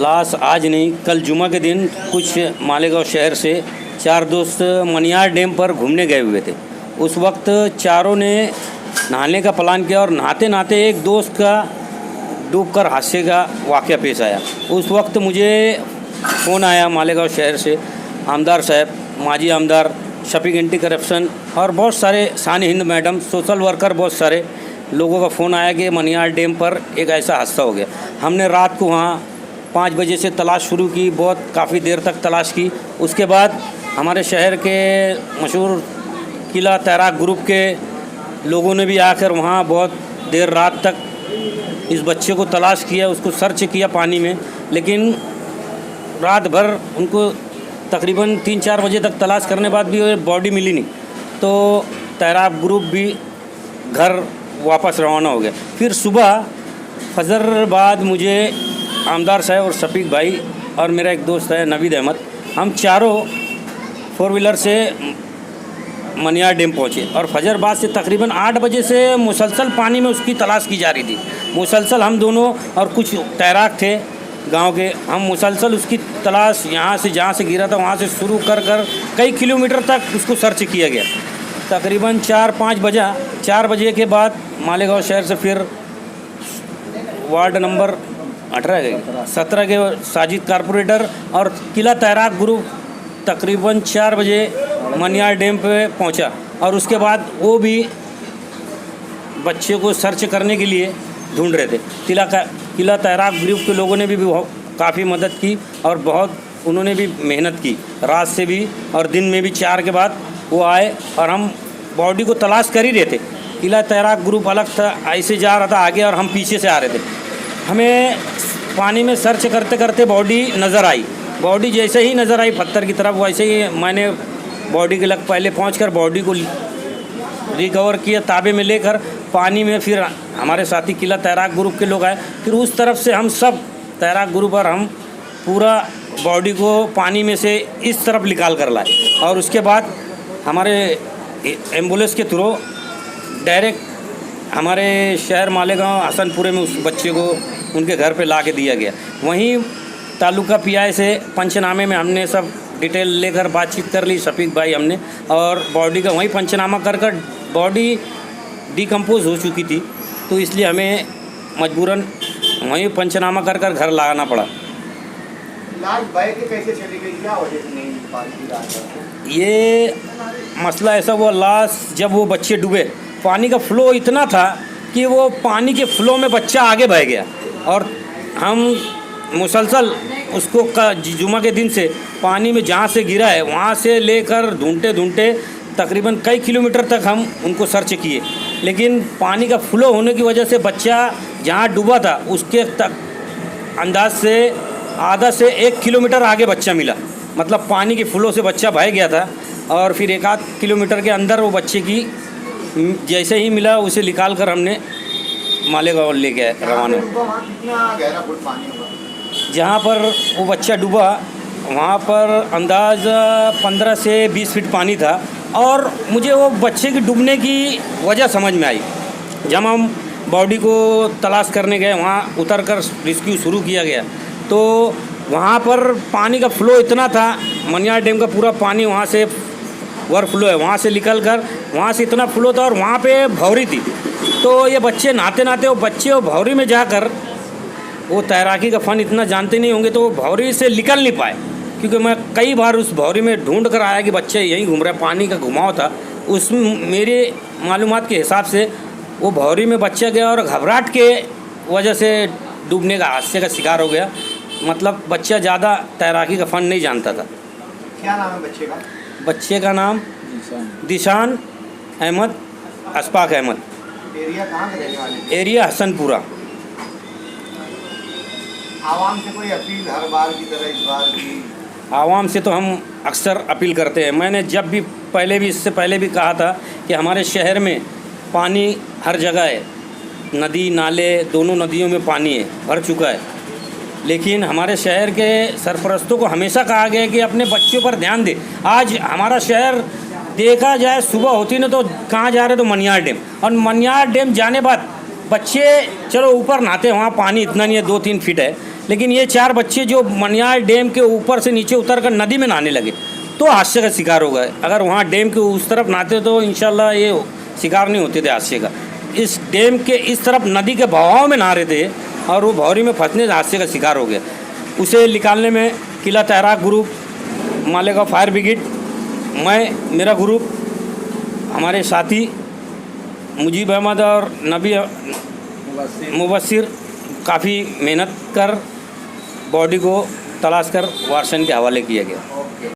Last आज नहीं, कल जुमा के दिन कुछ मालेगांव शहर से 4 दोस्त मनियार डैम पर घूमने गए हुए थे। उस वक्त चारों ने नहाने का प्लान किया और नहाते नहाते एक दोस्त का डूबकर हादसे का वाक़या पेश आया। उस वक्त मुझे फ़ोन आया मालेगांव शहर से, आमदार साहब, माजी आमदार, शफीक एंटी करप्शन और बहुत सारे सानी हिंद मैडम, सोशल वर्कर, बहुत सारे लोगों का फ़ोन आया कि मनियार डैम पर एक ऐसा हादसा हो गया। हमने रात को वहाँ 5 बजे से तलाश शुरू की, बहुत काफ़ी देर तक तलाश की। उसके बाद हमारे शहर के मशहूर किला तैराक ग्रुप के लोगों ने भी आकर वहाँ बहुत देर रात तक इस बच्चे को तलाश किया, उसको सर्च किया पानी में, लेकिन रात भर उनको तकरीबन 3-4 बजे तक तलाश करने बाद भी बॉडी मिली नहीं। तो तैराक ग्रुप भी घर वापस रवाना हो गया। फिर सुबह फजर बाद मुझे आमदार साहब और शफीक भाई और मेरा एक दोस्त है नवीद अहमद, हम चारों 4 व्हीलर से मनियार डैम पहुँचे और फजर बाद से तकरीबन 8 बजे से मुसलसल पानी में उसकी तलाश की जा रही थी। मुसलसल हम दोनों और कुछ तैराक थे गांव के, हम मुसलसल उसकी तलाश यहाँ से जहाँ से गिरा था वहाँ से शुरू कर कई किलोमीटर तक उसको सर्च किया गया। तकरीबन 4 बजे के बाद मालेगांव शहर से फिर वार्ड नंबर 17 के साजिद कारपोरेटर और किला तैराक ग्रुप तकरीबन 4 बजे मनियार डैम पे पहुंचा और उसके बाद वो भी बच्चे को सर्च करने के लिए ढूंढ रहे थे। किला तैराक ग्रुप के लोगों ने भी काफ़ी मदद की और बहुत उन्होंने भी मेहनत की, रात से भी और दिन में भी। 4 के बाद वो आए और हम बॉडी को तलाश कर ही रहे थे। किला तैराक ग्रुप अलग था, ऐसे जा रहा था आगे और हम पीछे से आ रहे थे। हमें पानी में सर्च करते करते बॉडी नज़र आई। बॉडी जैसे ही नज़र आई पत्थर की तरफ, वैसे ही मैंने बॉडी के लग पहले पहुंचकर बॉडी को रिकवर किया, ताबे में लेकर पानी में। फिर हमारे साथी किला तैराक ग्रुप के लोग आए, फिर उस तरफ से हम सब तैराक ग्रुप और हम पूरा बॉडी को पानी में से इस तरफ निकाल कर लाए और उसके बाद हमारे एम्बुलेंस के थ्रू डायरेक्ट हमारे शहर मालेगांव हसनपुरे में उस बच्चे को उनके घर पे ला के दिया गया। वहीं तालुका पीआई से पंचनामे में हमने सब डिटेल लेकर बातचीत कर ली, शफीक भाई हमने, और बॉडी का वहीं पंचनामा कर बॉडी डिकम्पोज हो चुकी थी, तो इसलिए हमें मजबूरन वहीं पंचनामा कर घर लाना पड़ा। लाश बह के कैसे चली गई, क्या वजह से नहीं मिल पा रही थी? ये मसला ऐसा हुआ, लाश जब वो बच्चे डूबे, पानी का फ्लो इतना था कि वो पानी के फ्लो में बच्चा आगे बह गया और हम मुसलसल उसको जुमा के दिन से पानी में जहाँ से गिरा है वहाँ से लेकर ढूंढते तकरीबन कई किलोमीटर तक हम उनको सर्च किए, लेकिन पानी का फ्लो होने की वजह से बच्चा जहाँ डूबा था उसके तक अंदाज से आधा से 1 किलोमीटर आगे बच्चा मिला। मतलब पानी के फ्लो से बच्चा बह गया था और फिर 1-8 किलोमीटर के अंदर वो बच्चे की जैसे ही मिला उसे निकाल कर हमने मालेगांव ले गए रवाना। जहाँ पर वो बच्चा डूबा वहाँ पर अंदाज़ 15 से 20 फीट पानी था और मुझे वो बच्चे की डूबने की वजह समझ में आई। जब हम बॉडी को तलाश करने गए, वहाँ उतरकर रेस्क्यू शुरू किया गया, तो वहाँ पर पानी का फ्लो इतना था, मनियार डैम का पूरा पानी वहाँ से ओवर फ्लो है, वहाँ से निकल कर वहाँ से इतना फ्लो था और वहाँ पे भौरी थी। तो ये बच्चे नहाते नहाते वो बच्चे वो भौरी में जाकर, वो तैराकी का फ़न इतना जानते नहीं होंगे तो वो भौरी से निकल नहीं पाए, क्योंकि मैं कई बार उस भौरी में ढूंढ कर आया कि बच्चे यहीं घूम रहे हैं, पानी का घुमाव था उसमें। मेरे मालूमात के हिसाब से वो भौरी में बच्चा गया और घबराहट के वजह से डूबने का हादसे का शिकार हो गया। मतलब बच्चा ज़्यादा तैराकी का फ़न नहीं जानता था। क्या नाम है बच्चे का? बच्चे का नाम दिशान अहमद, अशफाक अहमद। एरिया कहाँ के रहने वाले? एरिया हसनपुरा। आवाम से कोई अपील हर बार की तरह इस बार भी? आवाम से तो हम अक्सर अपील करते हैं। मैंने जब भी पहले भी इससे पहले भी कहा था कि हमारे शहर में पानी हर जगह है, नदी नाले दोनों नदियों में पानी है, भर चुका है, लेकिन हमारे शहर के सरपरस्तों को हमेशा कहा गया है कि अपने बच्चों पर ध्यान दे। आज हमारा शहर देखा जाए सुबह होती ना तो कहाँ जा रहे तो मनियार डैम, और मनियार डैम जाने बाद बच्चे चलो ऊपर नहाते हैं, वहाँ पानी इतना नहीं है, 2-3 फीट है, लेकिन ये 4 बच्चे जो मनियार डैम के ऊपर से नीचे उतर कर नदी में नहाने लगे तो हादसे का शिकार हो गए। अगर वहाँ डैम के उस तरफ नहाते तो इंशाल्लाह ये शिकार नहीं होते थे हादसे का। इस डैम के इस तरफ नदी के बहाव में नहा रहे थे और वो भौरी में फंसने से हादसे का शिकार हो गया। उसे निकालने में किला तैराक ग्रुप, मालेगांव फायर ब्रिगेड, मैं, मेरा ग्रुप, हमारे साथी मुजीब अहमद और नबी मुबस्सिर काफ़ी मेहनत कर बॉडी को तलाश कर वारसन के हवाले किया गया।